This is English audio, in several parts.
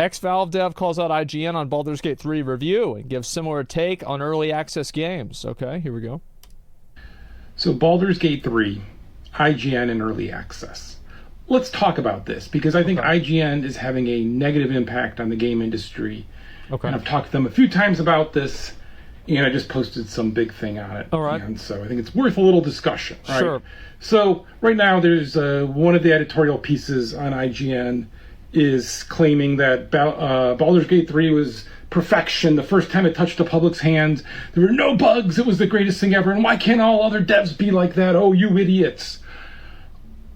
Ex-Valve dev calls out IGN on Baldur's Gate 3 review and gives similar take on early access games. Okay, here we go. So Baldur's Gate 3, IGN and early access. Let's talk about this, because I think IGN is having a negative impact on the game industry. Okay. And I've talked to them a few times about this, and I just posted some big thing on it. All right. And so I think it's worth a little discussion, right? Sure. So right now there's one of the editorial pieces on IGN is claiming that Baldur's Gate 3 was perfection. The first time it touched the public's hands, there were no bugs. It was the greatest thing ever. And why can't all other devs be like that? Oh, you idiots.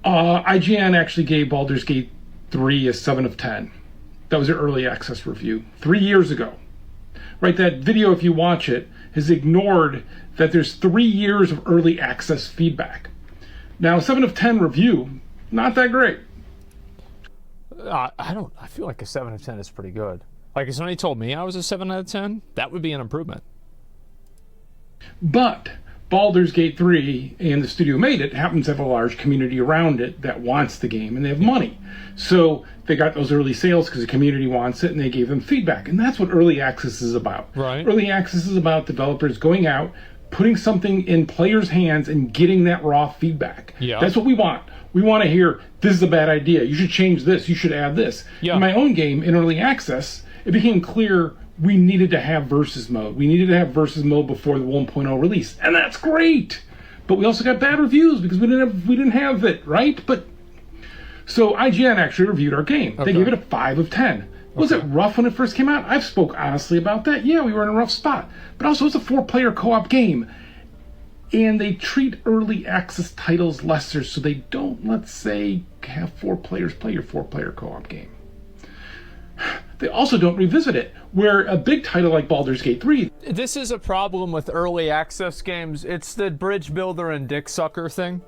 IGN actually gave Baldur's Gate 3 a 7 of 10. That was their early access review 3 years ago. Right, that video, if you watch it, has ignored that there's 3 years of early access feedback. Now, 7 of 10 review, not that great. I feel like a 7 of 10 is pretty good. Like, if somebody told me I was a 7 out of 10, that would be an improvement. But Baldur's Gate 3 and the studio made it happens to have a large community around it that wants the game, and they have money. So they got those early sales because the community wants it, and they gave them feedback. And that's what early access is about. Right. Early access is about developers going out, putting something in players' hands, and getting that raw feedback. Yeah. That's what we want. We want to hear, this is a bad idea. You should change this. You should add this. Yeah. In my own game, in early access, it became clear we needed to have versus mode. We needed to have versus mode before the 1.0 release, and that's great. But we also got bad reviews because we didn't have it, right? But so IGN actually reviewed our game. Okay. They gave it a 5 of 10. Was it rough when it first came out? I've spoke honestly about that. Yeah, we were in a rough spot. But also, it's a 4-player co-op game. And they treat early access titles lesser, so they don't, let's say, have 4 players play your 4-player co-op game. They also don't revisit it, where a big title like Baldur's Gate 3... This is a problem with early access games. It's the bridge builder and dick sucker thing.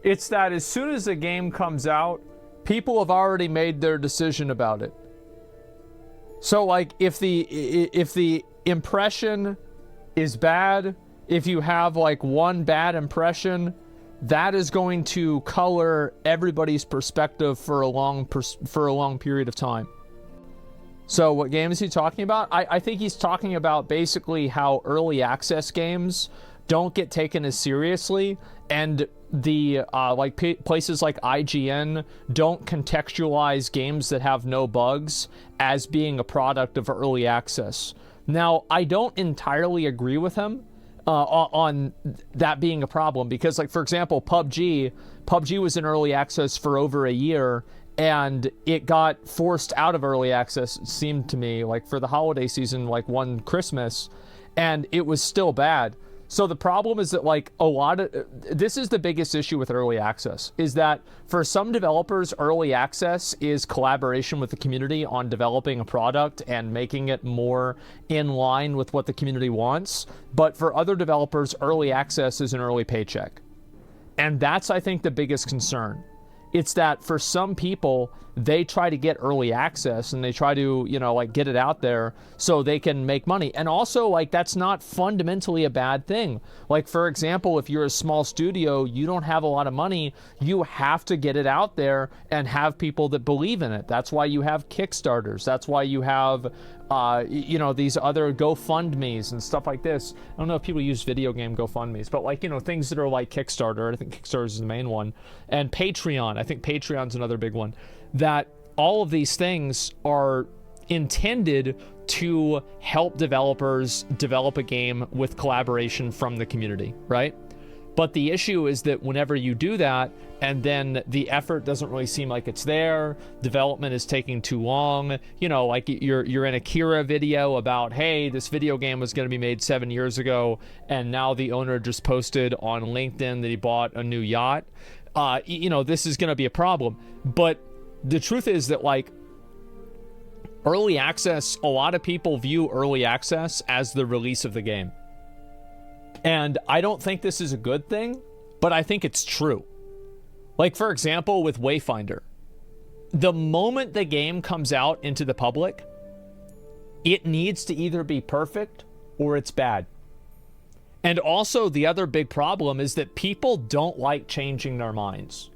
It's that as soon as a game comes out, people have already made their decision about it. So, like, if the impression is bad, if you have, like, one bad impression, that is going to color everybody's perspective for a long period of time. So what game is he talking about? I think he's talking about basically how early access games don't get taken as seriously, and the places like IGN don't contextualize games that have no bugs as being a product of early access. Now, I don't entirely agree with him on that being a problem, because, like, for example, PUBG was in early access for over a year, and it got forced out of early access, it seemed to me, like for the holiday season, like one Christmas, and it was still bad. So the problem is that, like, this is the biggest issue with early access, is that for some developers, early access is collaboration with the community on developing a product and making it more in line with what the community wants. But for other developers, early access is an early paycheck. And that's, I think, the biggest concern. It's that for some people, they try to get early access and they try to, like, get it out there so they can make money. And also, like, that's not fundamentally a bad thing. Like, for example, if you're a small studio, you don't have a lot of money, you have to get it out there and have people that believe in it. That's why you have Kickstarters. That's why you have, these other GoFundMes and stuff like this. I don't know if people use video game GoFundMes, but, like, things that are like Kickstarter. I think Kickstarter is the main one. And Patreon. I think Patreon's another big one. That all of these things are intended to help developers develop a game with collaboration from the community, right? But the issue is that whenever you do that, and then the effort doesn't really seem like it's there, development is taking too long, like you're in a Kira video about, hey, this video game was going to be made 7 years ago, and now the owner just posted on LinkedIn that he bought a new yacht. This is going to be a problem. But the truth is that, like, early access, a lot of people view early access as the release of the game. And I don't think this is a good thing, but I think it's true. Like, for example, with Wayfinder, the moment the game comes out into the public, it needs to either be perfect or it's bad. And also, the other big problem is that people don't like changing their minds.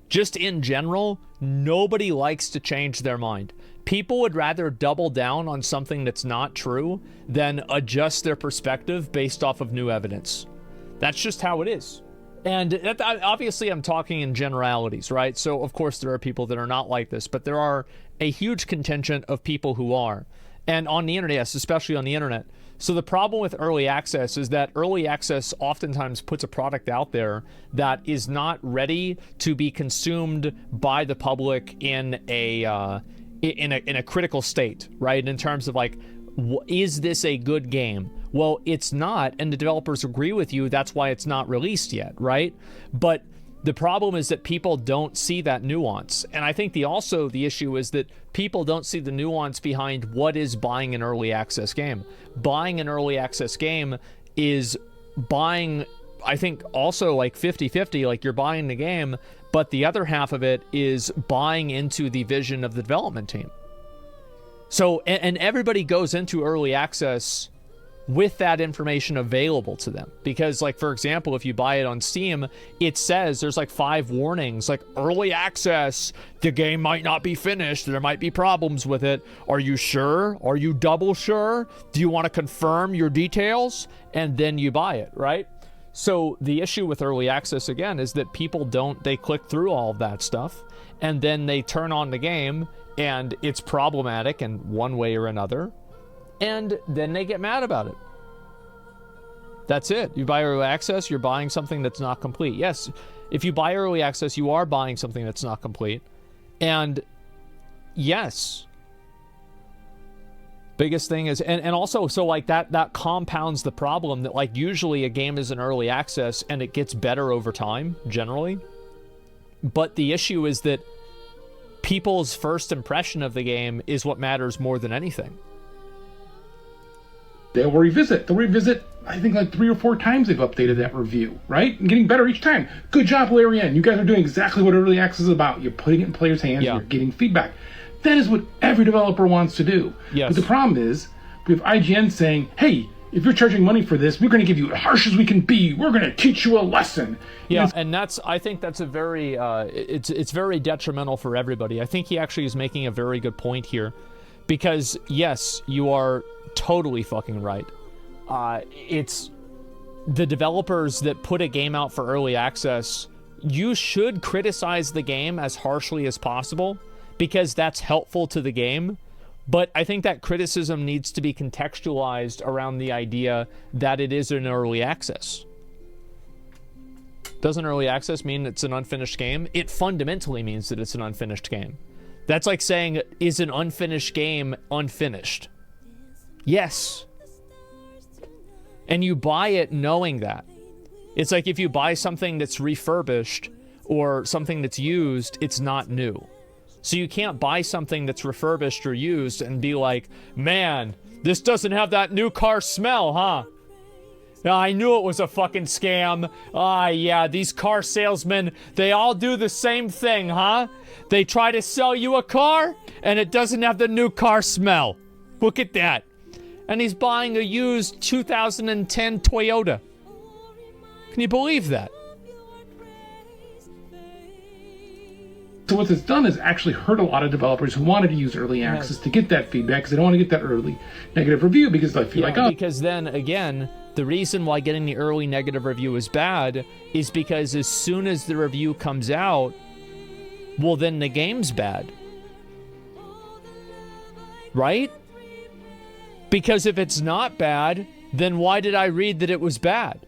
Just in general, nobody likes to change their mind. People would rather double down on something that's not true than adjust their perspective based off of new evidence. That's just how it is. And obviously I'm talking in generalities, right? So of course there are people that are not like this, but there are a huge contingent of people who are. And on the internet, yes, especially on the internet. So the problem with early access is that early access oftentimes puts a product out there that is not ready to be consumed by the public in a critical state, right? In terms of like, is this a good game? Well, it's not, and the developers agree with you. That's why it's not released yet, right? But the problem is that people don't see that nuance. And I think the issue is that people don't see the nuance behind what is buying an early access game. Buying an early access game is buying, I think, also like 50-50, like you're buying the game, but the other half of it is buying into the vision of the development team. So, and everybody goes into early access with that information available to them. Because, like, for example, if you buy it on Steam, it says there's like 5 warnings, like early access, the game might not be finished, there might be problems with it. Are you sure? Are you double sure? Do you want to confirm your details? And then you buy it, right? So the issue with early access, again, is that people they click through all of that stuff, and then they turn on the game, and it's problematic in one way or another, and then they get mad about it. That's it. You buy early access, you're buying something that's not complete. Yes, if you buy early access, you are buying something that's not complete. And yes, biggest thing is, and also, so like that compounds the problem that like usually a game is in early access and it gets better over time, generally. But the issue is that people's first impression of the game is what matters more than anything. They'll revisit, I think like 3 or 4 times they've updated that review, right? And getting better each time. Good job, Larry N. You guys are doing exactly what early access is about. You're putting it in players' hands, you're getting feedback. That is what every developer wants to do. Yes. But the problem is, we have IGN saying, hey, if you're charging money for this, we're going to give you as harsh as we can be. We're going to teach you a lesson. Yeah, and I think that's a very, it's very detrimental for everybody. I think he actually is making a very good point here. Because, yes, you are totally fucking right. It's the developers that put a game out for early access. You should criticize the game as harshly as possible, because that's helpful to the game. But I think that criticism needs to be contextualized around the idea that it is an early access. Doesn't early access mean it's an unfinished game? It fundamentally means that it's an unfinished game. That's like saying, is an unfinished game unfinished? Yes. And you buy it knowing that. It's like if you buy something that's refurbished or something that's used, it's not new. So you can't buy something that's refurbished or used and be like, man, this doesn't have that new car smell, huh? I knew it was a fucking scam. Yeah, these car salesmen, they all do the same thing, huh? They try to sell you a car, and it doesn't have the new car smell. Look at that. And he's buying a used 2010 Toyota. Can you believe that? So what it's done is actually hurt a lot of developers who wanted to use early access to get that feedback, because they don't want to get that early negative review, because they feel like, oh. Because then, again, the reason why getting the early negative review is bad is because as soon as the review comes out, well, then the game's bad. Right? Because if it's not bad, then why did I read that it was bad?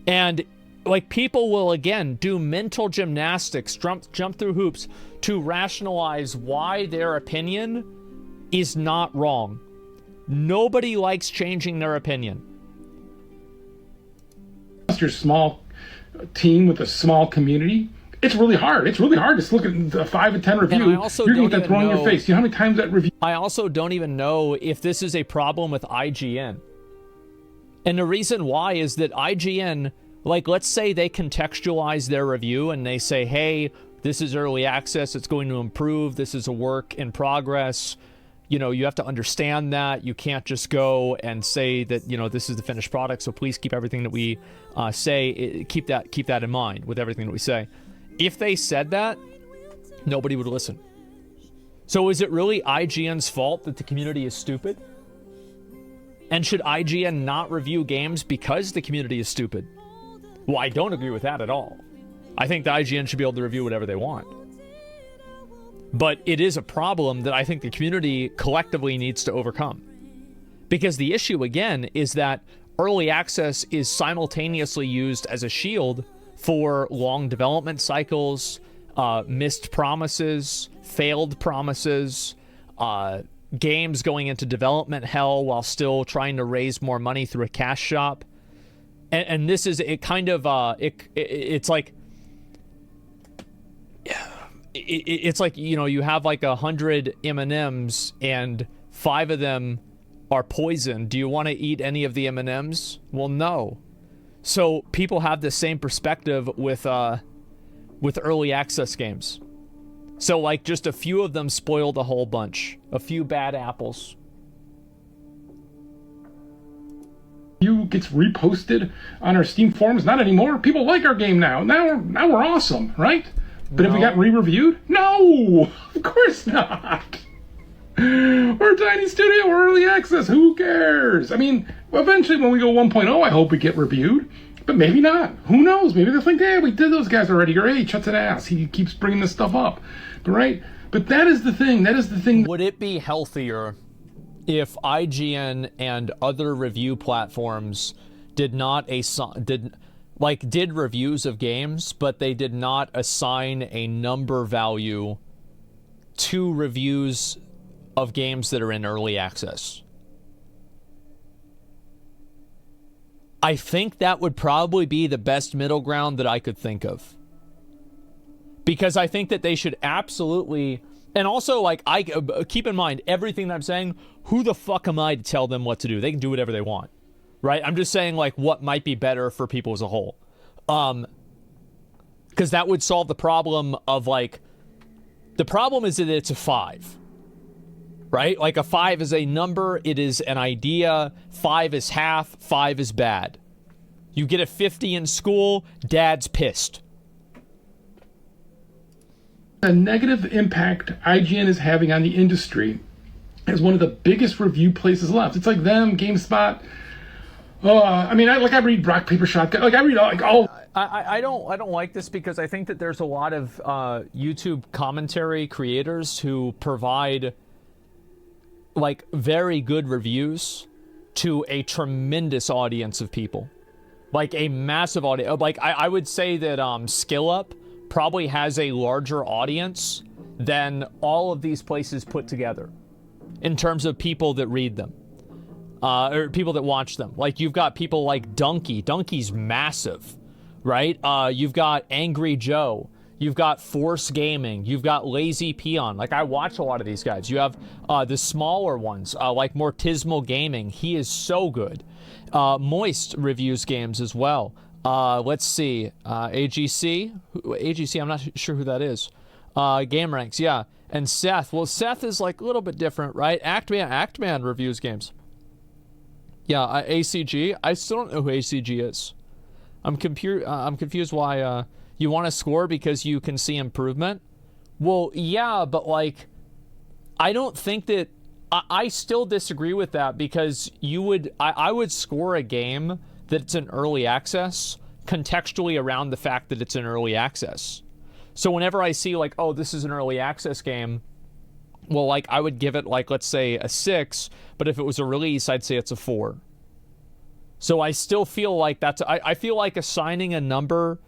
And like, people will, again, do mental gymnastics, jump through hoops to rationalize why their opinion is not wrong. Nobody likes changing their opinion. Your small team with a small community, it's really hard. It's really hard to look at the 5 and 10 review. You're going to get that thrown in your face. You know how many times that review? I also don't even know if this is a problem with IGN. And the reason why is that IGN, like, let's say they contextualize their review and they say, hey, this is early access, it's going to improve, this is a work in progress. You know, you have to understand that. You can't just go and say that, you know, this is the finished product, so please keep everything that we say, keep that in mind with everything that we say. If they said that, nobody would listen. So is it really IGN's fault that the community is stupid? And should IGN not review games because the community is stupid? Well, I don't agree with that at all. I think the IGN should be able to review whatever they want. But it is a problem that I think the community collectively needs to overcome. Because the issue, again, is that early access is simultaneously used as a shield for long development cycles, missed promises, failed promises, games going into development hell while still trying to raise more money through a cash shop. And this is, it kind of, it's like, it's like, you know, you have like 100 M&Ms and 5 of them are poison. Do you want to eat any of the M&Ms? Well, no. So people have the same perspective with early access games. So like just a few of them spoiled a whole bunch. A few bad apples. You gets reposted on our Steam forums. Not anymore. People like our game now. Now we're awesome, right? But have we gotten re-reviewed? No! Of course not! We're a tiny studio, we're early access, who cares? I mean, eventually when we go 1.0, I hope we get reviewed. But maybe not. Who knows? Maybe they'll think, yeah, we did those guys already. Or, hey, shuts an ass. He keeps bringing this stuff up. But, right? But that is the thing. That is the thing. Would it be healthier if IGN and other review platforms did reviews of games, but they did not assign a number value to reviews of games that are in early access? I think that would probably be the best middle ground that I could think of. Because I think that they should absolutely... And also, like, I keep in mind, everything that I'm saying, who the fuck am I to tell them what to do? They can do whatever they want. Right? I'm just saying, like, what might be better for people as a whole. Because that would solve the problem of, like... The problem is that it's a 5. Right? Like, a 5 is a number, it is an idea, 5 is half, 5 is bad. You get a 50 in school, dad's pissed. The negative impact IGN is having on the industry is one of the biggest review places left. It's like them, GameSpot. I mean, I read Rock Paper Shotgun. Like, I read like all. I don't like this because I think that there's a lot of YouTube commentary creators who provide like very good reviews to a tremendous audience of people, like a massive audience. Like I would say that SkillUp probably has a larger audience than all of these places put together in terms of people that read them, or people that watch them. Like, you've got people like Donkey. Donkey's massive, right? You've got Angry Joe. You've got Force Gaming. You've got Lazy Peon. Like, I watch a lot of these guys. You have the smaller ones, like Mortismal Gaming. He is so good. Moist reviews games as well. Let's see. AGC, I'm not sure who that is. Game Ranks, yeah. And Seth. Well, Seth is like a little bit different, right? Actman reviews games. Yeah, ACG. I still don't know who ACG is. I'm confused why you want to score because you can see improvement. Well, yeah, but like, I don't think that... I still disagree with that because I would score a game that's in early access contextually around the fact that it's in early access. So whenever I see like, oh, this is an early access game, well, like, I would give it, like, let's say a 6, but if it was a release, I'd say it's a 4. So I still feel like I feel like assigning a number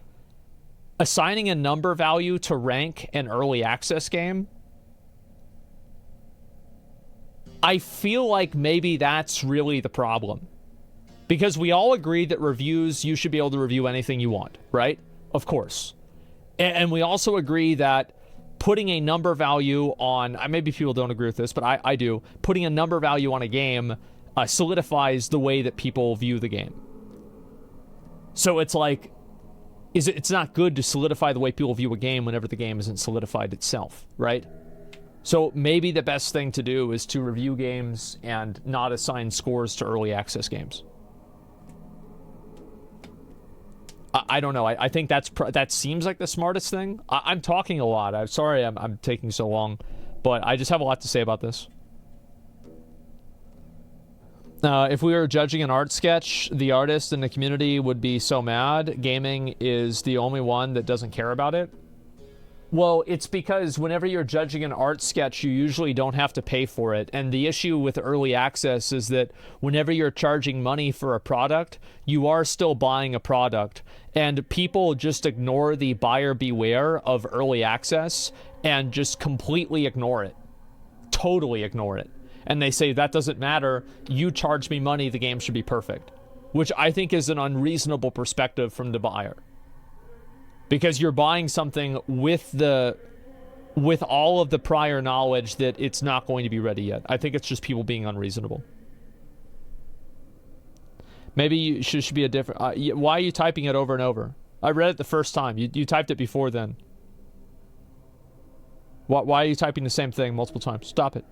value to rank an early access game, I feel like maybe that's really the problem. Because we all agree that reviews, you should be able to review anything you want, right? Of course. And we also agree that putting a number value on, maybe people don't agree with this, but I do, putting a number value on a game solidifies the way that people view the game. So it's like, it's not good to solidify the way people view a game whenever the game isn't solidified itself, right? So maybe the best thing to do is to review games and not assign scores to early access games. I don't know. I think that seems like the smartest thing. I'm talking a lot. I'm sorry I'm taking so long, but I just have a lot to say about this. If we were judging an art sketch, the artist and the community would be so mad. Gaming is the only one that doesn't care about it. Well, it's because whenever you're judging an art sketch, you usually don't have to pay for it. And the issue with early access is that whenever you're charging money for a product, you are still buying a product. And people just ignore the buyer beware of early access and just completely ignore it. Totally ignore it. And they say, that doesn't matter. You charge me money, the game should be perfect. Which I think is an unreasonable perspective from the buyer. Because you're buying something with all of the prior knowledge that it's not going to be ready yet. I think it's just people being unreasonable. Maybe you should be a different... why are you typing it over and over? I read it the first time. You typed it before then. Why are you typing the same thing multiple times? Stop it.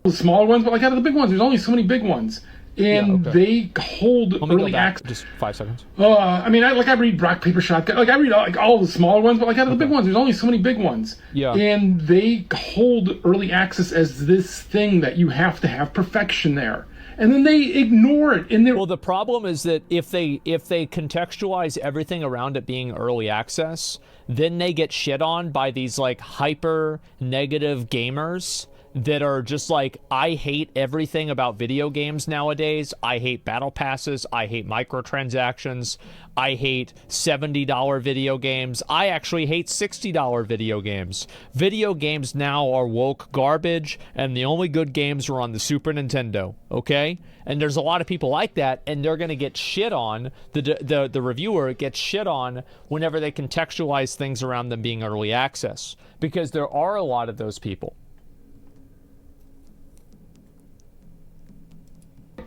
The smaller ones, but like out of the big ones, there's only so many big ones. And they hold early access. Just 5 seconds. I mean, I read Rock, Paper, Shotgun. Like, I read like all the smaller ones, but like out of the big ones, there's only so many big ones. Yeah. And they hold early access as this thing that you have to have perfection there. And then they ignore it. Well, the problem is that if they contextualize everything around it being early access, then they get shit on by these like hyper negative gamers that are just like, I hate everything about video games nowadays. I hate battle passes. I hate microtransactions. I hate $70 video games. I actually hate $60 video games. Video games now are woke garbage, and the only good games are on the Super Nintendo, okay? And there's a lot of people like that, and they're going to get shit on, the reviewer gets shit on whenever they contextualize things around them being early access, because there are a lot of those people.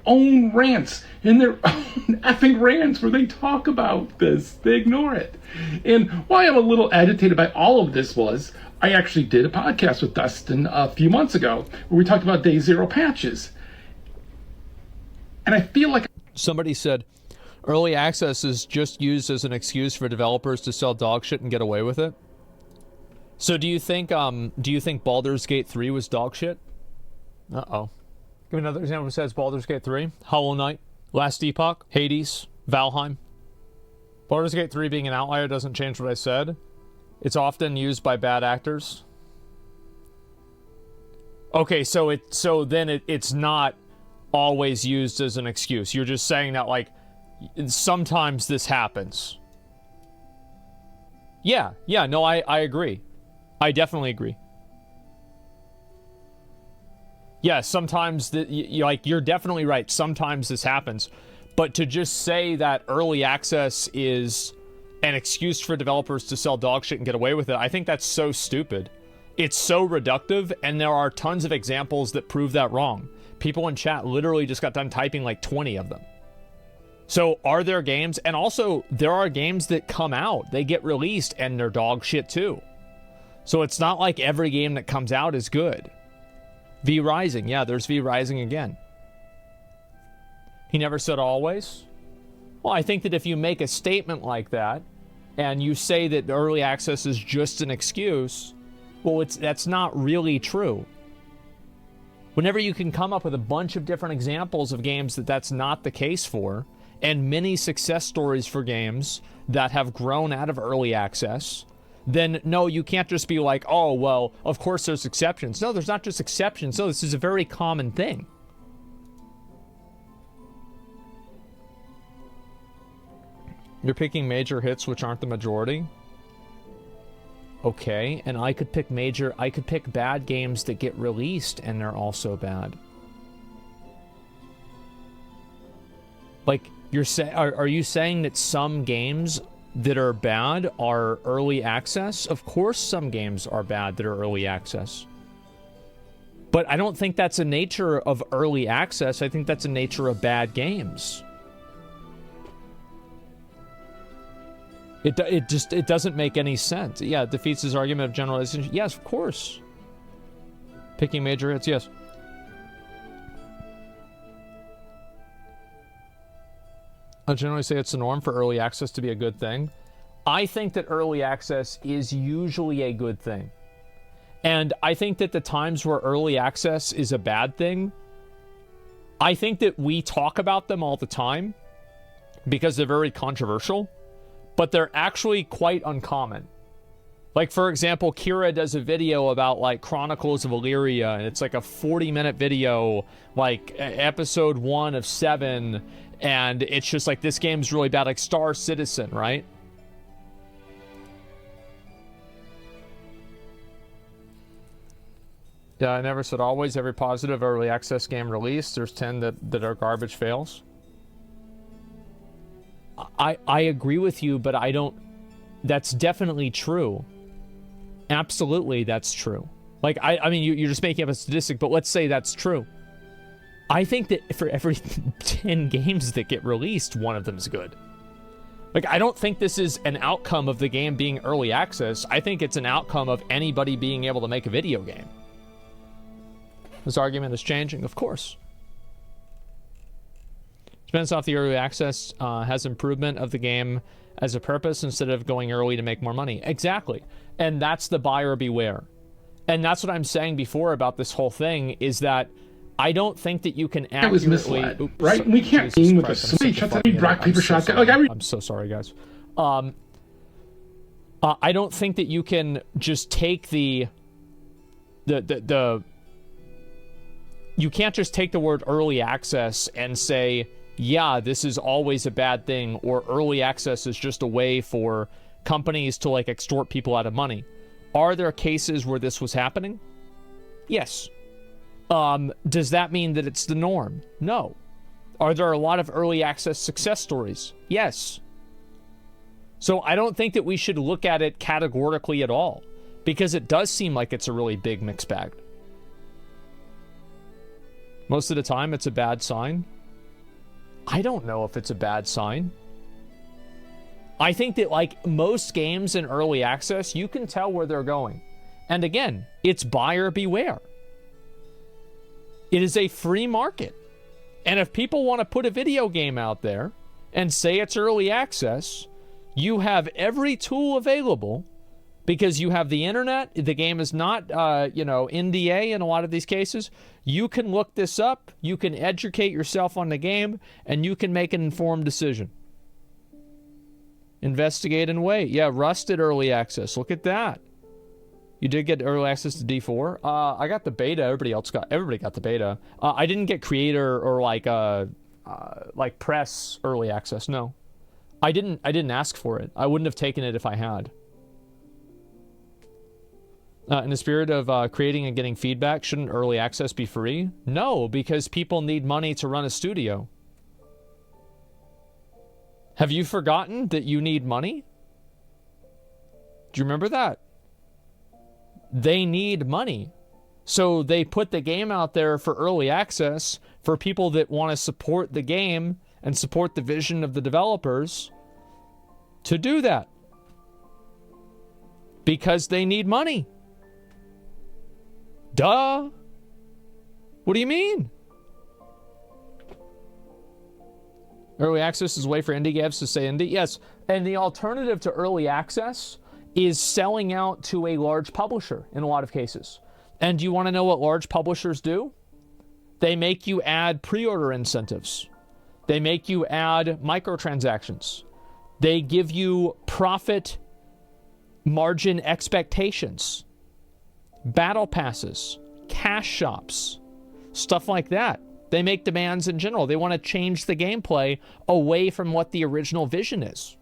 Own rants in their own effing rants where they talk about this. They ignore it. And why I'm a little agitated by all of this was I actually did a podcast with Dustin a few months ago where we talked about day zero patches. And I feel like somebody said early access is just used as an excuse for developers to sell dog shit and get away with it. So do you think Baldur's Gate 3 was dog shit? Uh-oh. Give me another example besides Baldur's Gate 3. Hollow Knight, Last Epoch, Hades, Valheim. Baldur's Gate 3 being an outlier doesn't change what I said. It's often used by bad actors. Okay, so it's not always used as an excuse. You're just saying that, like, sometimes this happens. Yeah, no, I agree. I definitely agree. Yeah, sometimes you're definitely right. Sometimes this happens, but to just say that early access is an excuse for developers to sell dog shit and get away with it, I think that's so stupid. It's so reductive, and there are tons of examples that prove that wrong. People in chat literally just got done typing like 20 of them. So are there games, and also there are games that come out, they get released, and they're dog shit too. So it's not like every game that comes out is good. V Rising, yeah, there's V Rising again. He never said always. Well, I think that if you make a statement like that, and you say that early access is just an excuse, well, that's not really true. Whenever you can come up with a bunch of different examples of games that's not the case for, and many success stories for games that have grown out of early access, then no, you can't just be like, oh, well, of course there's exceptions. No, there's not just exceptions. No, this is a very common thing. You're picking major hits which aren't the majority? Okay, and I could pick bad games that get released and they're also bad. Like, are you saying that some games that are bad are early access? Of course some games are bad that are early access. But I don't think that's a nature of early access. I think that's a nature of bad games. It doesn't make any sense. Yeah, it defeats his argument of generalization. Yes, of course. Picking major hits, yes. I generally say it's the norm for early access to be a good thing. I think that early access is usually a good thing. And I think that the times where early access is a bad thing, I think that we talk about them all the time because they're very controversial, but they're actually quite uncommon. Like, for example, Kira does a video about, like, Chronicles of Illyria, and it's like a 40-minute video, like, episode 1 of 7, and it's just like, this game's really bad, like Star Citizen, right? Yeah, I never said always. Every positive early access game released, there's 10 that are garbage fails. I agree with you, but I don't... That's definitely true. Absolutely, that's true. Like, I mean, you're just making up a statistic, but let's say that's true. I think that for every 10 games that get released, one of them is good. Like, I don't think this is an outcome of the game being early access. I think it's an outcome of anybody being able to make a video game. This argument is changing, of course. Depends off the early access has improvement of the game as a purpose instead of going early to make more money. Exactly. And that's the buyer beware. And that's what I'm saying before about this whole thing, is that I don't think that you can accurately... It was misled, right? We can't team with a somebody shuts down, rock, paper, shotgun. Like, I'm so sorry, guys. I don't think that you can just take you can't just take the word early access and say, yeah, this is always a bad thing, or early access is just a way for companies to, like, extort people out of money. Are there cases where this was happening? Yes. Does that mean that it's the norm? No. Are there a lot of early access success stories? Yes. So I don't think that we should look at it categorically at all, because it does seem like it's a really big mixed bag. Most of the time, it's a bad sign. I don't know if it's a bad sign. I think that, like, most games in early access, you can tell where they're going. And again, it's buyer beware. It is a free market. And if people want to put a video game out there and say it's early access, you have every tool available, because you have the internet. The game is not, NDA in a lot of these cases. You can look this up, you can educate yourself on the game, and you can make an informed decision. Investigate and wait. Yeah, Rust did early access. Look at that. You did get early access to D4. I got the beta. Everybody got the beta. I didn't get creator or like press early access. No, I didn't ask for it. I wouldn't have taken it if I had. In the spirit of creating and getting feedback, shouldn't early access be free? No, because people need money to run a studio. Have you forgotten that you need money? Do you remember that? They need money. So they put the game out there for early access for people that want to support the game and support the vision of the developers to do that. Because they need money. Duh. What do you mean? Early access is a way for indie devs to say indie. Yes, and the alternative to early access is selling out to a large publisher in a lot of cases. And do you want to know what large publishers do? They make you add pre-order incentives. They make you add microtransactions. They give you profit margin expectations, battle passes, cash shops, stuff like that. They make demands in general. They want to change the gameplay away from what the original vision is.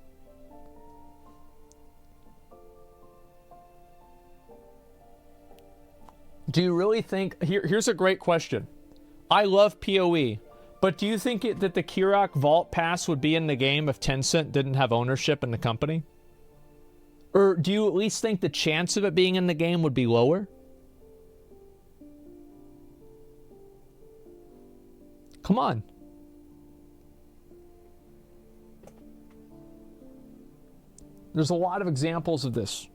Do you really think... Here's a great question. I love PoE, but do you think that the Kirak Vault Pass would be in the game if Tencent didn't have ownership in the company? Or do you at least think the chance of it being in the game would be lower? Come on. There's a lot of examples of this.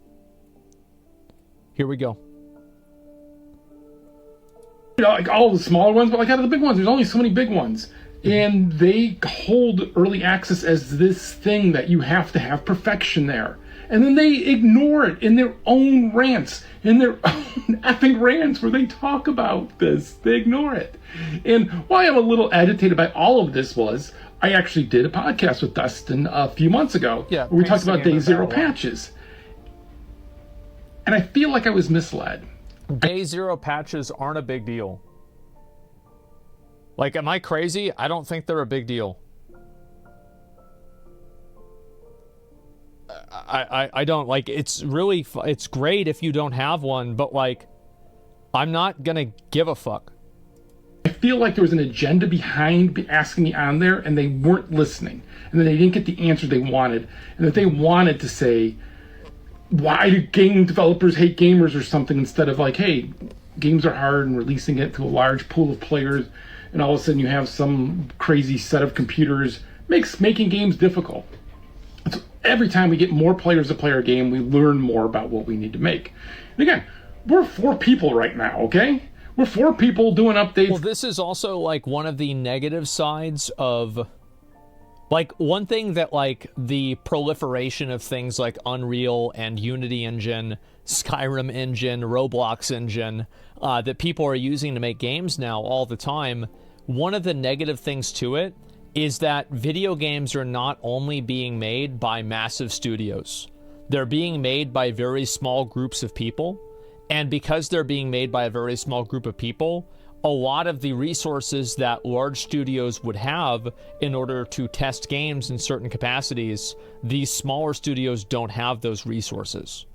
Here we go. Like all the smaller ones, but like out of the big ones, there's only so many big ones. And they hold early access as this thing that you have to have perfection there. And then they ignore it in their own rants, in their own effing rants where they talk about this. They ignore it. And why I'm a little agitated by all of this was, I actually did a podcast with Dustin a few months ago where we talked about Day Zero patches. And I feel like I was misled. Day Zero patches aren't a big deal. Like, am I crazy? I don't think they're a big deal. I don't, like, it's really, it's great if you don't have one, but, like, I'm not gonna give a fuck. I feel like there was an agenda behind asking me on there, and they weren't listening. And then they didn't get the answer they wanted. And that they wanted to say, why do game developers hate gamers or something, instead of like, hey, games are hard, and releasing it to a large pool of players, and all of a sudden you have some crazy set of computers, makes making games difficult. So every time we get more players to play our game, we learn more about what we need to make. And again, we're 4 people right now, okay? We're 4 people doing updates. Well, this is also, like, one of the negative sides of, like, one thing that, like, the proliferation of things like Unreal and Unity Engine, Skyrim Engine, Roblox Engine, that people are using to make games now all the time, one of the negative things to it is that video games are not only being made by massive studios. They're being made by very small groups of people. And because they're being made by a very small group of people, a lot of the resources that large studios would have in order to test games in certain capacities, these smaller studios don't have those resources.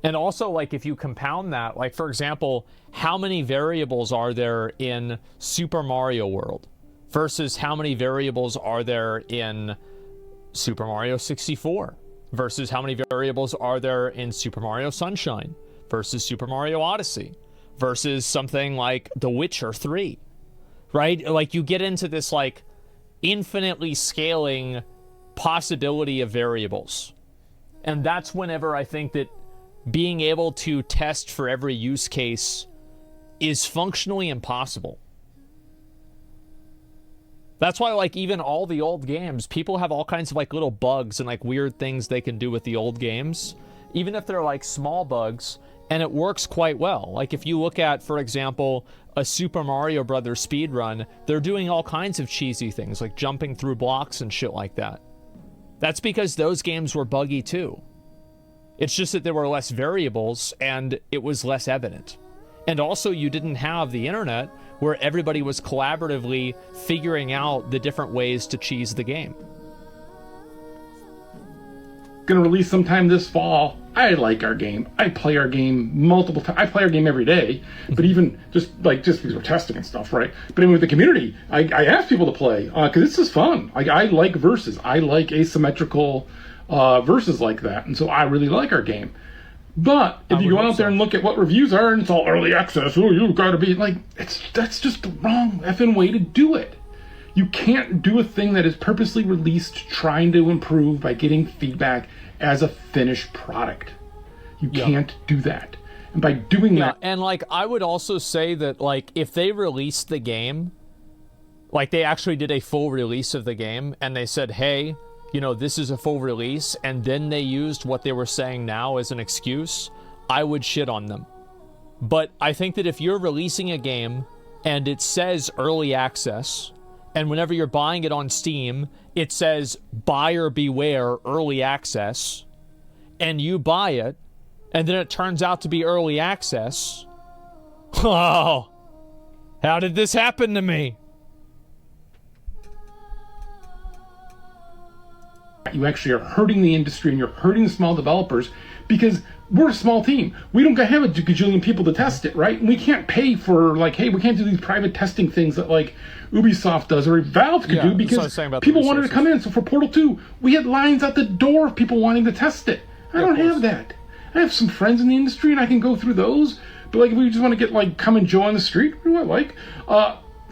And also, like, if you compound that, like, for example, how many variables are there in Super Mario World versus how many variables are there in Super Mario 64 versus how many variables are there in Super Mario Sunshine versus Super Mario Odyssey versus something like The Witcher 3, right? Like, you get into this, like, infinitely scaling possibility of variables. And that's whenever I think that being able to test for every use case is functionally impossible. That's why, like, even all the old games, people have all kinds of, like, little bugs and, like, weird things they can do with the old games, even if they're, like, small bugs, and it works quite well. Like, if you look at, for example, a Super Mario Brothers speedrun, they're doing all kinds of cheesy things, like jumping through blocks and shit like that. That's because those games were buggy, too. It's just that there were less variables, and it was less evident. And also, you didn't have the internet, where everybody was collaboratively figuring out the different ways to cheese the game. Gonna release sometime this fall. I like our game. I play our game multiple times. I play our game every day, but even just because we're testing and stuff, right? But even with the community, I ask people to play because this is fun. I like versus. I like asymmetrical versus like that, and so I really like our game. But if you go out there and look at what reviews are, and it's all early access, oh, you've got to be like, that's just the wrong effing way to do it. You can't do a thing that is purposely released trying to improve by getting feedback as a finished product. You can't do that. And by doing that... And, like, I would also say that, like, if they released the game, like, they actually did a full release of the game, and they said, hey, you know, this is a full release, and then they used what they were saying now as an excuse, I would shit on them. But I think that if you're releasing a game, and it says early access, and whenever you're buying it on Steam, it says buyer beware early access, and you buy it, and then it turns out to be early access, oh, how did this happen to me? You actually are hurting the industry, and you're hurting the small developers, because we're a small team. We don't have a gajillion people to test it, right? And we can't pay for, like, hey, we can't do these private testing things that, like, Ubisoft does or Valve could do, because people wanted to come in. So for Portal 2, we had lines at the door of people wanting to test it. I don't have that. I have some friends in the industry, and I can go through those. But, like, if we just want to get, like, come and Joe on the street,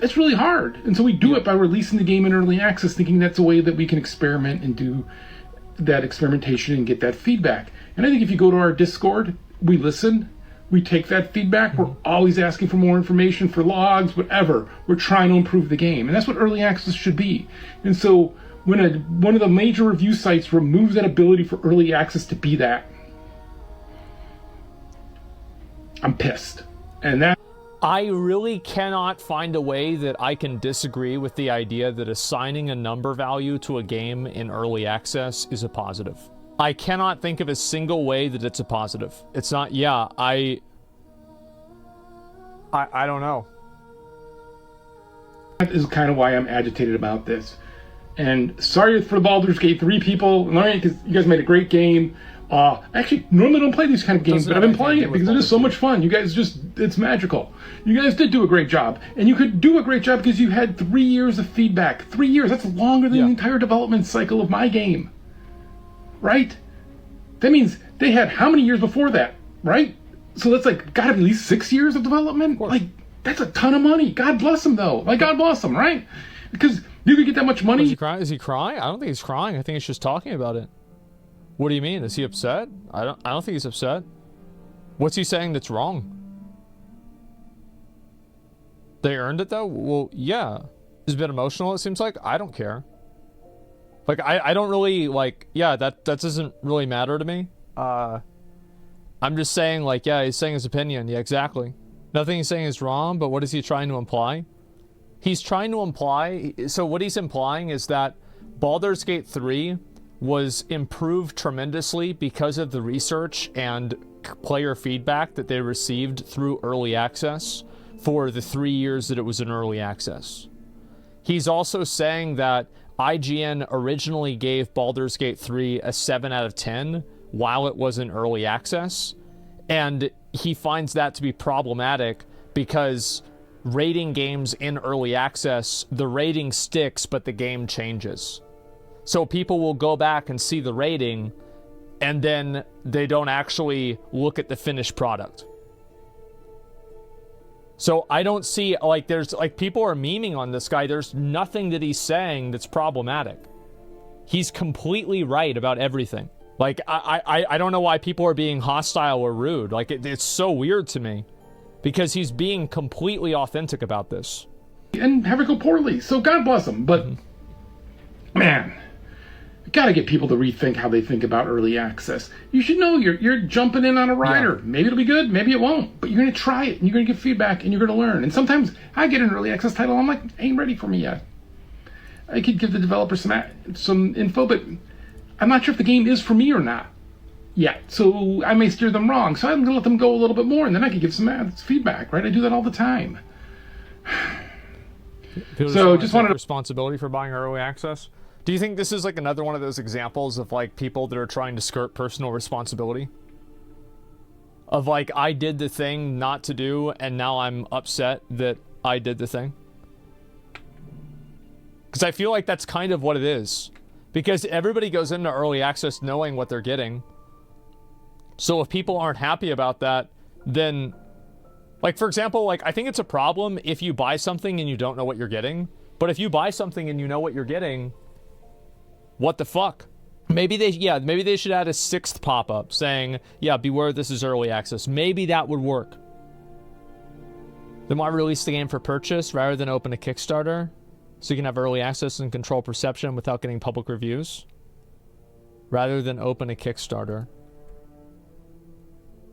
it's really hard. And so we do it by releasing the game in early access, thinking that's a way that we can experiment and do that experimentation and get that feedback. And I think if you go to our Discord, we listen. We take that feedback. We're always asking for more information, for logs, whatever. We're trying to improve the game. And that's what early access should be. And so when one of the major review sites removes that ability for early access to be that, I'm pissed. And that... I really cannot find a way that I can disagree with the idea that assigning a number value to a game in early access is a positive. I cannot think of a single way that it's a positive. It's not, yeah, I don't know. That is kind of why I'm agitated about this. And sorry for the Baldur's Gate 3 people, because you guys made a great game. Actually, normally don't play these kind of games, but I've been playing it because it is so much fun. You guys it's magical. You guys did do a great job. And you could do a great job because you had 3 years of feedback. 3 years, that's longer than the entire development cycle of my game. Right? That means they had how many years before that, right? So that's like, gotta be at least 6 years of development? Like, that's a ton of money. God bless them, though. Like, God bless them, right? Because you could get that much money. Is he crying? Is he crying? I don't think he's crying. I think he's just talking about it. What do you mean? Is he upset? I don't think he's upset. What's he saying that's wrong? They earned it, though? Well, yeah. It's a bit emotional, it seems like. I don't care. Like, I don't really, like, yeah, that doesn't really matter to me. I'm just saying, like, yeah, he's saying his opinion. Yeah, exactly. Nothing he's saying is wrong, but what is he trying to imply? He's trying to imply, so what he's implying is that Baldur's Gate 3 was improved tremendously because of the research and player feedback that they received through early access for the 3 years that it was in early access. He's also saying that IGN originally gave Baldur's Gate 3 a 7 out of 10 while it was in early access, and he finds that to be problematic because rating games in early access, the rating sticks, but the game changes. So people will go back and see the rating, and then they don't actually look at the finished product. So I don't see, like, there's, like, people are memeing on this guy. There's nothing that he's saying that's problematic. He's completely right about everything. Like, I don't know why people are being hostile or rude. Like, it's so weird to me. Because he's being completely authentic about this. And have it go poorly, so God bless him. But, man, you gotta get people to rethink how they think about early access. You should know you're jumping in on a rider. Yeah. Maybe it'll be good, maybe it won't. But you're gonna try it, and you're gonna get feedback, and you're gonna learn. And sometimes I get an early access title, I'm like, ain't ready for me yet. I could give the developer some info, but I'm not sure if the game is for me or not yet. So I may steer them wrong. So I'm gonna let them go a little bit more, and then I can give some feedback, right? I do that all the time. So just wanted responsibility for buying early access. Do you think this is like another one of those examples of like people that are trying to skirt personal responsibility? Of like, I did the thing not to do, and now I'm upset that I did the thing? Because I feel like that's kind of what it is. Because everybody goes into early access knowing what they're getting. So if people aren't happy about that, then, like, for example, like, I think it's a problem if you buy something and you don't know what you're getting. But if you buy something and you know what you're getting, what the fuck? Maybe they should add a 6th pop-up saying, yeah, beware, this is early access. Maybe that would work. Then why release the game for purchase rather than open a Kickstarter? So you can have early access and control perception without getting public reviews? Rather than open a Kickstarter.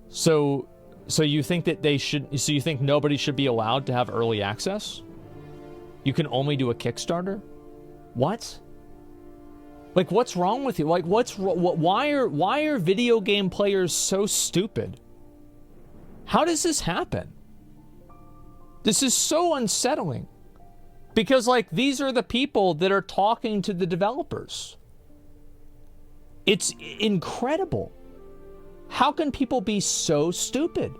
So you think that you think nobody should be allowed to have early access? You can only do a Kickstarter? What? Like, what's wrong with you? Like, why are video game players so stupid? How does this happen? This is so unsettling. Because, like, these are the people that are talking to the developers. It's incredible. How can people be so stupid?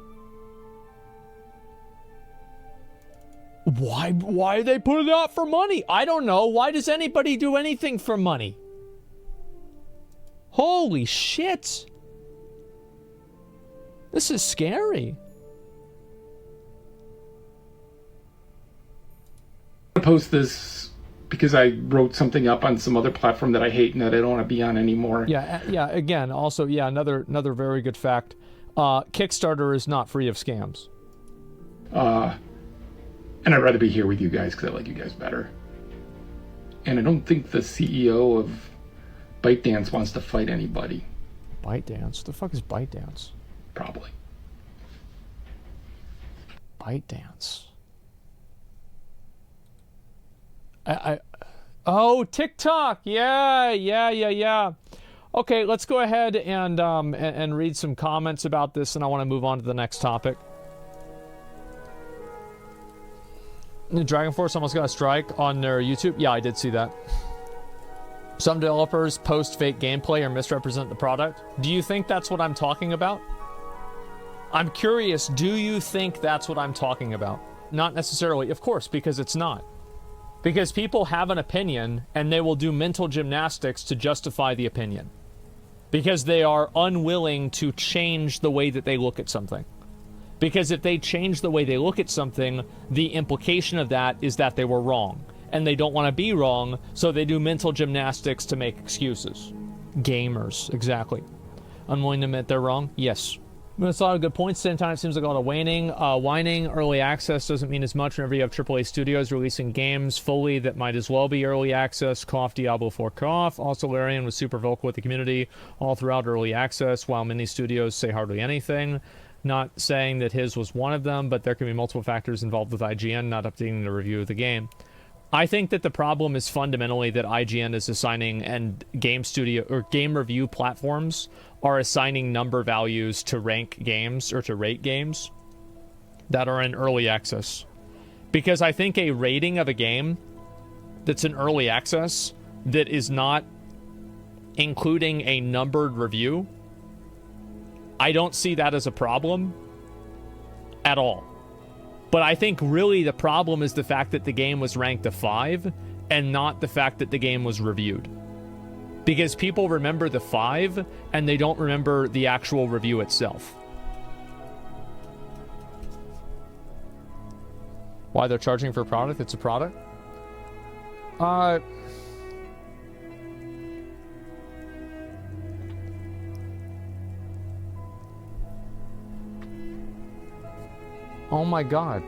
Why do they put it out for money? I don't know. Why does anybody do anything for money? Holy shit. This is scary. Post this because I wrote something up on some other platform that I hate and that I don't want to be on anymore. Yeah. Again, also, yeah, another very good fact. Kickstarter is not free of scams. And I'd rather be here with you guys because I like you guys better. And I don't think the CEO of ByteDance wants to fight anybody. ByteDance? What the fuck is ByteDance? Probably. ByteDance. Oh, TikTok. Yeah. Okay, let's go ahead and read some comments about this, and I want to move on to the next topic. Dragon Force almost got a strike on their YouTube. Yeah, I did see that. Some developers post fake gameplay or misrepresent the product. Do you think that's what I'm talking about? I'm curious, do you think that's what I'm talking about? Not necessarily, of course, because it's not. Because people have an opinion, and they will do mental gymnastics to justify the opinion. Because they are unwilling to change the way that they look at something. Because if they change the way they look at something, the implication of that is that they were wrong. And they don't want to be wrong, so they do mental gymnastics to make excuses. Gamers, exactly. Unwilling to admit they're wrong? Yes. It's a lot of good points. Same time, it seems like a lot of whining. Early access doesn't mean as much whenever you have AAA studios releasing games fully that might as well be early access. Cough, Diablo 4 cough. Also, Larian was super vocal with the community all throughout early access, while many studios say hardly anything. Not saying that his was one of them, but there can be multiple factors involved with IGN not updating the review of the game. I think that the problem is fundamentally that IGN is assigning, and game studio or game review platforms are assigning number values to rank games or to rate games that are in early access. Because I think a rating of a game that's in early access that is not including a numbered review, I don't see that as a problem at all. But I think really the problem is the fact that the game was ranked a 5 and not the fact that the game was reviewed. Because people remember the 5 and they don't remember the actual review itself. Why they're charging for a product? It's a product? Oh my god.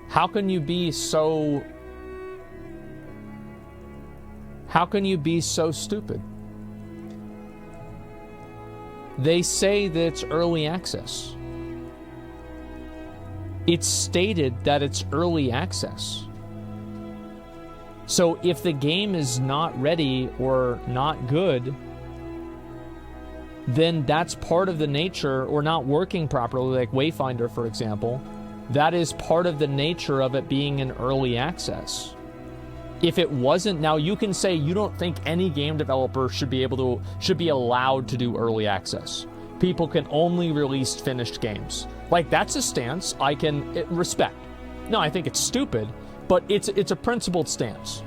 How can you be so... How can you be so stupid? They say that it's early access. It's stated that it's early access. So if the game is not ready or not good, then that's part of the nature, or not working properly, like Wayfinder, for example. That is part of the nature of it being in early access. If it wasn't, now you can say you don't think any game developer should be allowed to do early access. People can only release finished games. Like, that's a stance I can respect. No, I think it's stupid, but it's a principled stance.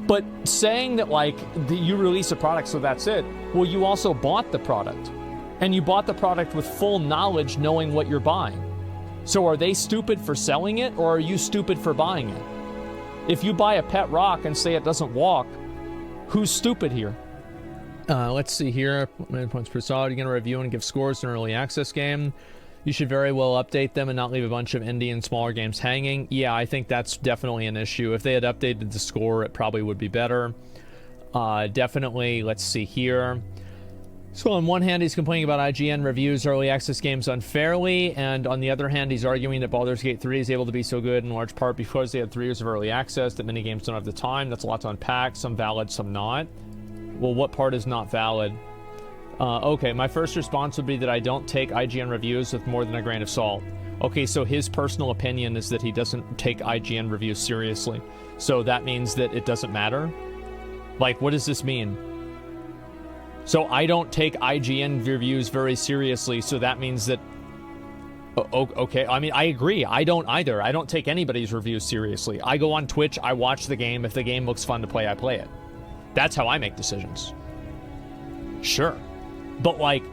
But saying that, like, you release a product so that's it, well, you also bought the product. And you bought the product with full knowledge, knowing what you're buying. So are they stupid for selling it, or are you stupid for buying it? If you buy a pet rock and say it doesn't walk, who's stupid here? Let's see here. Points per solid. You're going to review and give scores to an early access game. You should very well update them and not leave a bunch of indie and smaller games hanging. Yeah, I think that's definitely an issue. If they had updated the score, it probably would be better. Definitely, let's see here. So on one hand, he's complaining about IGN reviews early access games unfairly, and on the other hand, he's arguing that Baldur's Gate 3 is able to be so good in large part because they had 3 years of early access, that many games don't have the time. That's a lot to unpack. Some valid, some not. Well, what part is not valid? Okay, my first response would be that I don't take IGN reviews with more than a grain of salt. Okay, so his personal opinion is that he doesn't take IGN reviews seriously. So that means that it doesn't matter? Like, what does this mean? So I don't take IGN reviews very seriously, so that means that... Okay, I mean, I agree. I don't either. I don't take anybody's reviews seriously. I go on Twitch, I watch the game. If the game looks fun to play, I play it. That's how I make decisions. Sure. But, like,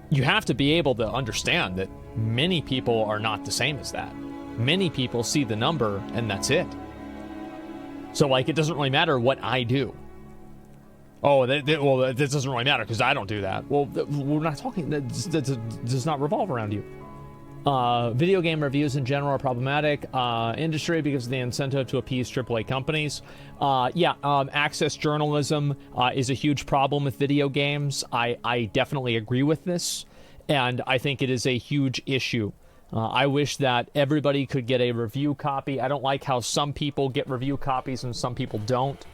you have to be able to understand that many people are not the same as that. Many people see the number, and that's it. So, like, it doesn't really matter what I do. Oh, well, this doesn't really matter because I don't do that. Well, we're not talking. That does not revolve around you. Video game reviews in general are problematic. Industry because of the incentive to appease AAA companies. Access journalism is a huge problem with video games. I definitely agree with this, and I think it is a huge issue. I wish that everybody could get a review copy. I don't like how some people get review copies and some people don't.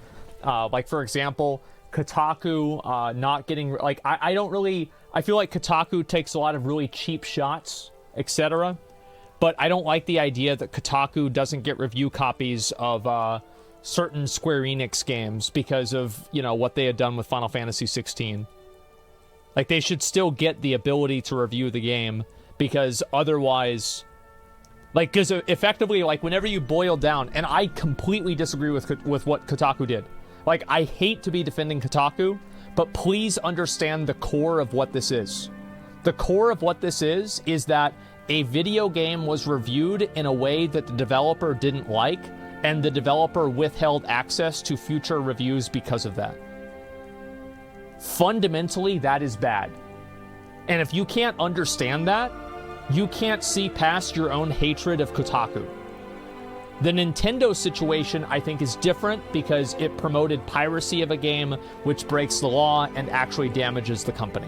Like, for example, Kotaku not getting... Like, I feel like Kotaku takes a lot of really cheap shots, etc. But I don't like the idea that Kotaku doesn't get review copies of certain Square Enix games because of, what they had done with Final Fantasy 16. Like, they should still get the ability to review the game, because otherwise... Like, because effectively, like, whenever you boil down... And I completely disagree with what Kotaku did. Like, I hate to be defending Kotaku, but please understand the core of what this is. The core of what this is that a video game was reviewed in a way that the developer didn't like, and the developer withheld access to future reviews because of that. Fundamentally, that is bad. And if you can't understand that, you can't see past your own hatred of Kotaku. The Nintendo situation, I think, is different because it promoted piracy of a game, which breaks the law and actually damages the company.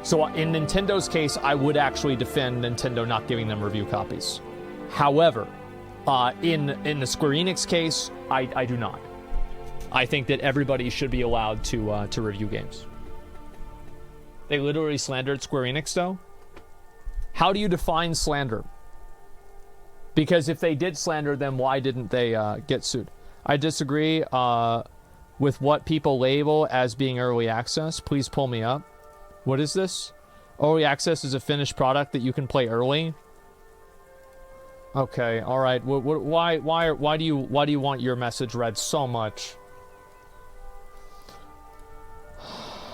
So in Nintendo's case, I would actually defend Nintendo not giving them review copies. However, in the Square Enix case, I do not. I think that everybody should be allowed to review games. They literally slandered Square Enix, though? How do you define slander? Because if they did slander them, why didn't they get sued? I disagree with what people label as being early access. Please pull me up. What is this? Early access is a finished product that you can play early. Okay, all right. Why do you want your message read so much?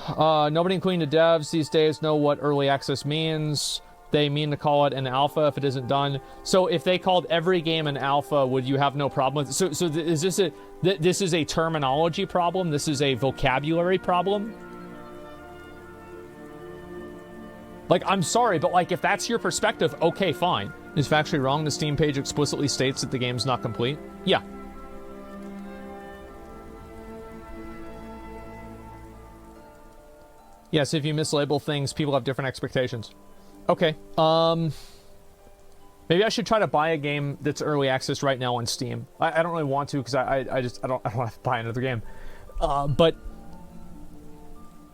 Nobody, including the devs these days, know what early access means. They mean to call it an alpha if it isn't done. So if they called every game an alpha, would you have no problem with it? So is this this is a terminology problem? This is a vocabulary problem? Like, I'm sorry, but like, if that's your perspective, okay, fine. Is factually wrong? The Steam page explicitly states that the game's not complete? Yeah. Yes, if you mislabel things, people have different expectations. Okay, maybe I should try to buy a game that's early access right now on Steam. I don't really want to because I don't want to buy another game. But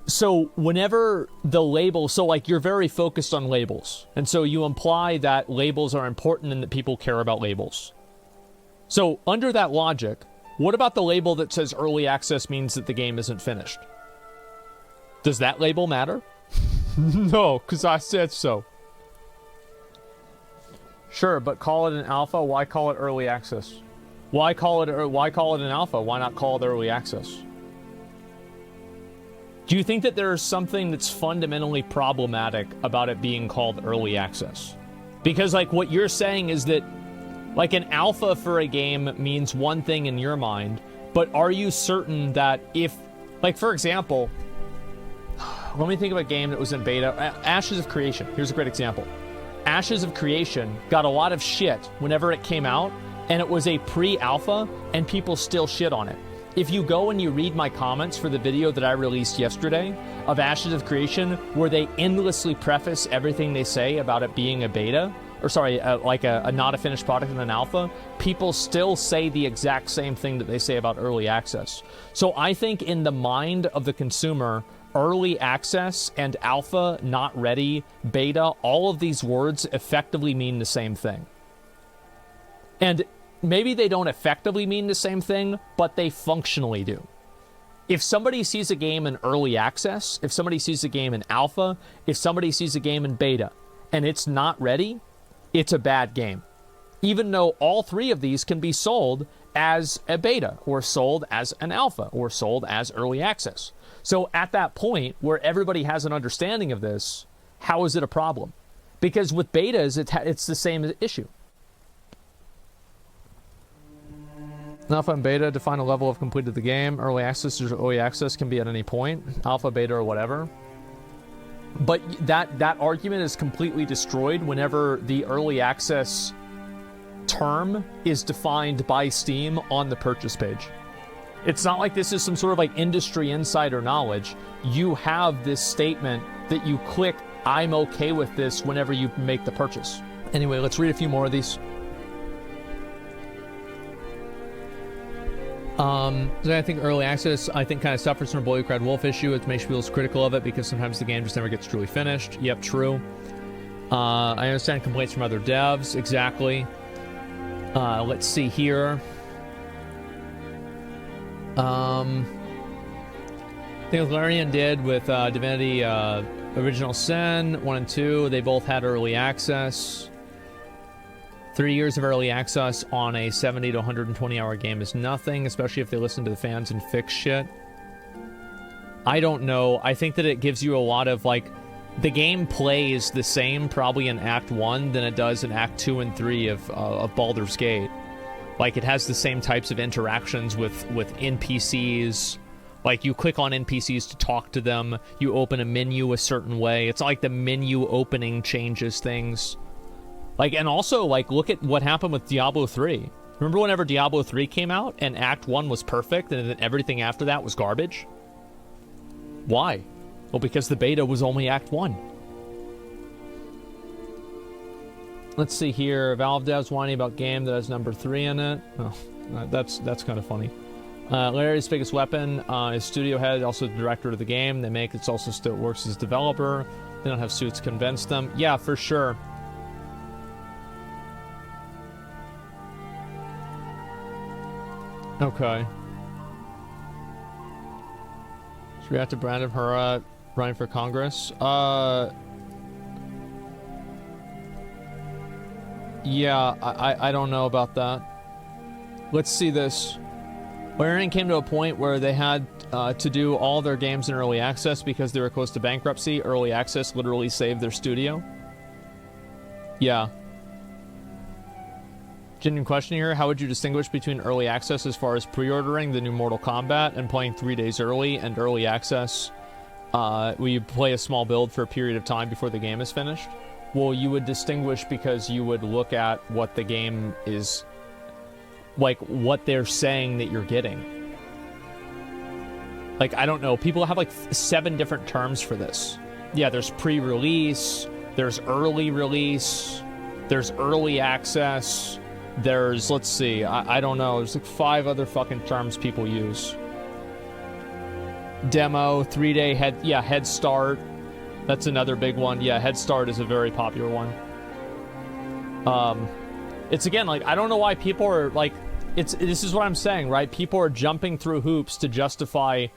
so whenever the label, so like you're very focused on labels, and so you imply that labels are important and that people care about labels. So under that logic, what about the label that says early access means that the game isn't finished? Does that label matter? No, because I said so. Sure, but call it an alpha. Why call it early access? Why call it an alpha? Why not call it early access? Do you think that there is something that's fundamentally problematic about it being called early access? Because like what you're saying is that like an alpha for a game means one thing in your mind, but are you certain that if, like for example, let me think of a game that was in beta. Ashes of Creation. Here's a great example. Ashes of Creation got a lot of shit whenever it came out, and it was a pre-alpha, and people still shit on it. If you go and you read my comments for the video that I released yesterday of Ashes of Creation, where they endlessly preface everything they say about it being a beta, or sorry, like a not a finished product in an alpha, people still say the exact same thing that they say about early access. So I think in the mind of the consumer, early access and alpha, not ready, beta, all of these words effectively mean the same thing. And maybe they don't effectively mean the same thing, but they functionally do. If somebody sees a game in early access, if somebody sees a game in alpha, if somebody sees a game in beta, and it's not ready, it's a bad game. Even though all three of these can be sold as a beta, or sold as an alpha, or sold as early access. So at that point where everybody has an understanding of this, how is it a problem? Because with betas, it's the same issue. Alpha and beta define a level of completed the game. Early access or early access can be at any point. Alpha, beta, or whatever. But that argument is completely destroyed whenever the early access term is defined by Steam on the purchase page. It's not like this is some sort of like industry insider knowledge. You have this statement that you click, I'm okay with this, whenever you make the purchase. Anyway, let's read a few more of these. So I think early access, kind of suffers from a Boy Who Cried Wolf issue. It makes me feel critical of it because sometimes the game just never gets truly finished. Yep, true. I understand complaints from other devs. Exactly. Let's see here. I think what Larian did with Divinity Original Sin 1 and 2, they both had early access. 3 years of early access on a 70 to 120 hour game is nothing, especially if they listen to the fans and fix shit. I don't know. I think that it gives you a lot of, like, the game plays the same probably in Act 1 than it does in Act 2 and 3 of Baldur's Gate. Like, it has the same types of interactions with NPCs. Like, you click on NPCs to talk to them. You open a menu a certain way. It's not like the menu opening changes things. Like, and also, like, look at what happened with Diablo 3. Remember whenever Diablo 3 came out and Act 1 was perfect and then everything after that was garbage? Why? Well, because the beta was only Act 1. Let's see here. Valve devs whining about game that has number 3 in it. Oh, that's kind of funny. Larry's biggest weapon is studio head, also the director of the game. They make it also still works as developer. They don't have suits convince them. Yeah, for sure. Okay. Should we have to Brandon Hura running for Congress? Yeah, I don't know about that. Let's see this. Larian came to a point where they had to do all their games in early access because they were close to bankruptcy. Early access literally saved their studio. Yeah. Genuine question here. How would you distinguish between early access as far as pre-ordering the new Mortal Kombat and playing 3 days early, and early access where you play a small build for a period of time before the game is finished? Well, you would distinguish because you would look at what the game is, like, what they're saying that you're getting. Like, I don't know. People have, like, 7 different terms for this. Yeah, there's pre-release, there's early release, there's early access, there's, let's see, I don't know. There's, like, 5 other fucking terms people use. Demo, 3-day head start. That's another big one. Yeah, head start is a very popular one. It's, again, like, I don't know why people are, like, this is what I'm saying, right? People are jumping through hoops to justify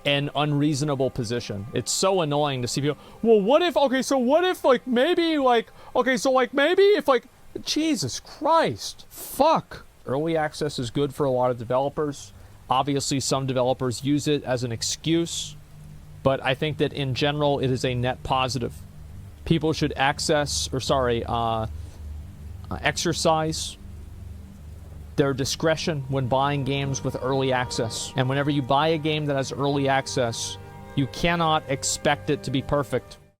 an unreasonable position. It's so annoying to see people, well, what if, okay, so what if, like, maybe, like, okay, so, like, maybe if, like, Jesus Christ, fuck. Early access is good for a lot of developers. Obviously, some developers use it as an excuse, but I think that in general, it is a net positive. People should exercise their discretion when buying games with early access. And whenever you buy a game that has early access, you cannot expect it to be perfect.